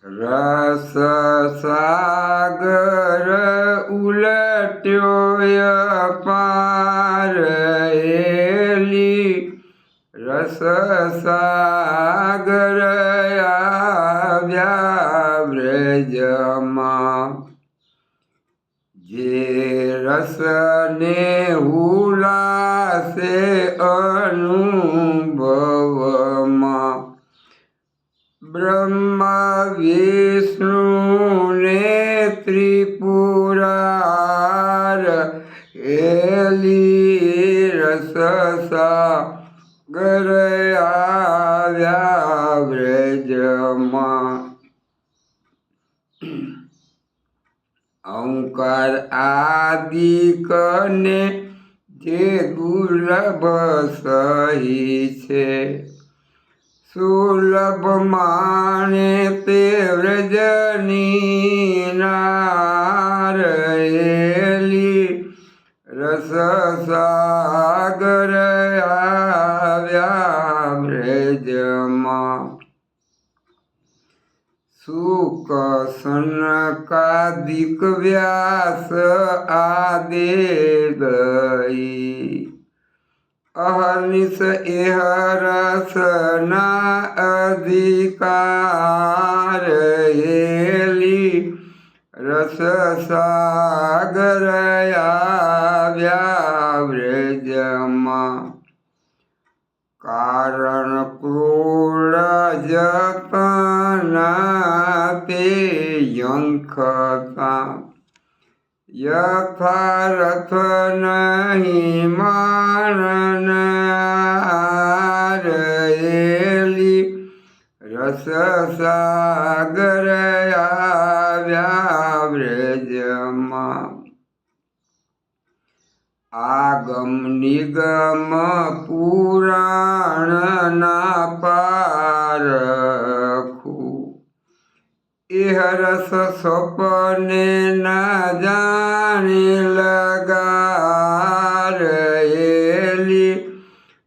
રસ સાગર ઉલટ્યો અપાર એલી રસ સાગર આવ્યા વ્રજમાં જે રસને હુલાસે અનુભવમાં બ્રહ્મા વિષ્ણુ ને ત્રિપુરાર એલી રસ સાગર આવ્યા વ્રજમાં ઓંકાર આદિકને જે દુર્લભ સહી છે સુલભ માણે તે વ્રજની નાર એલી રસ સાગર આવ્યા વ્રજમાં સુક સનકાદિક વ્યાસ આદે ગઈ અહર્નિશ એહ રસના અધિકાર એલી રસ સાગર આવ્યા વ્રજમાં કારણ ક્રૂર જતના તે યંખતા યથારથ નહીં માનનાર એલી રસ સાગર આવ્યા વ્રજમાં આગમ નિગમ પુરાણના પારખું એહ રસ સપને ના જાણી લગાર એલી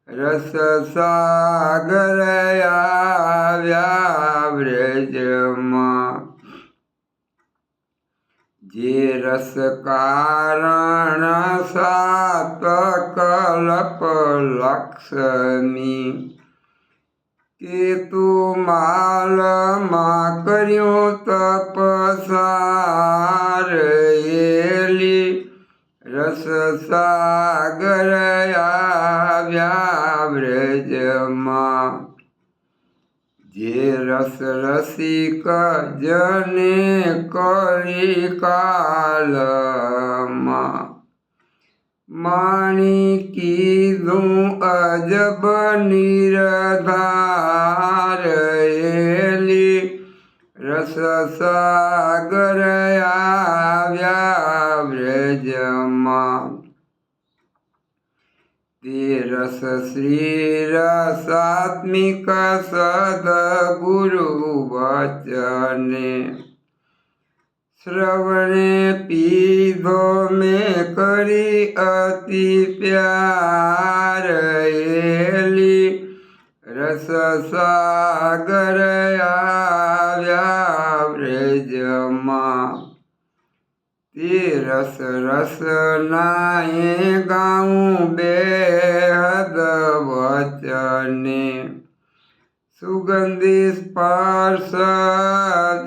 રસ સાગર આવ્યા વ્રજમાં જે રસ કારણ સાત કલ્પ લક્ષ્મી કેતુ માલમાં કર્યું તપસાર એલી રસ સાગર આવ્યા વ્રજમાં જે રસ રસિક જને કરી કાલમાં માણી કીધું અજબ નિરધાર એલી રસ સાગર આવ્યા વ્રજમાં તે રસ શ્રી રસાત્મિક સદગુરુ વચને શ્રવણે પીધો મેં કરી અતિ પ્યાર એલી રસ સાગર આવ્યા વ્રજમાં તે રસ રસ નાએ ગાઉં બેહદ વચને સુગંધી સ્પર્શ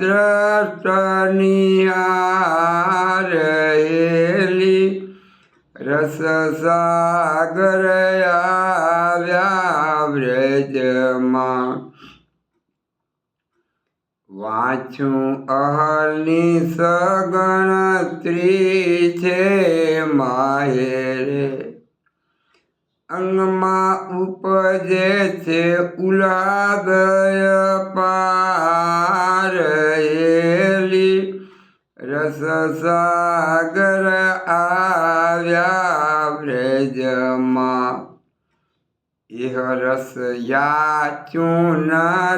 દ્રષ્ટનિહાર એલી રસ સાગર આવ્યા વ્રજમાં વાંચું અહર્નિશ ગણત્રી છે માહેરે અંગમાં ઉપજે છે ઉલ્લાદય પાર એલી રસ સાગર આવ્યા વ્રજમાં એહ રસ યાચું ન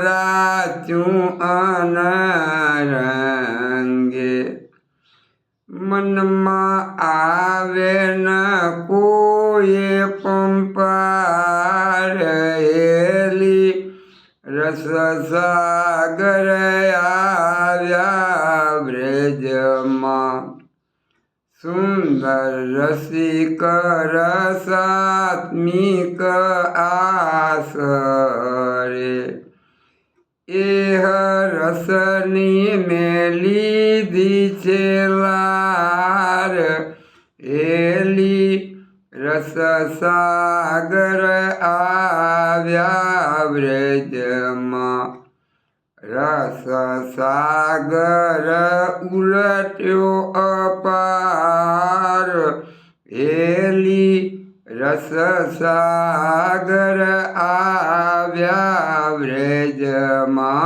રાચું અનરંગે મનમાં આવે ન કોઈ પંપાર એલી રસ રસ સાગર આવ્યા બ્રજમાં સુંદર રસિક રસાત્મિક આસરે એહ રસની મેં લીધી છે લાર એલી રસ સાગર આવ્યા બ્રજમાં રસ સાગર ઉલટ્યો અપાર એલી રસ સાગર આવ્યા બ્રજમાં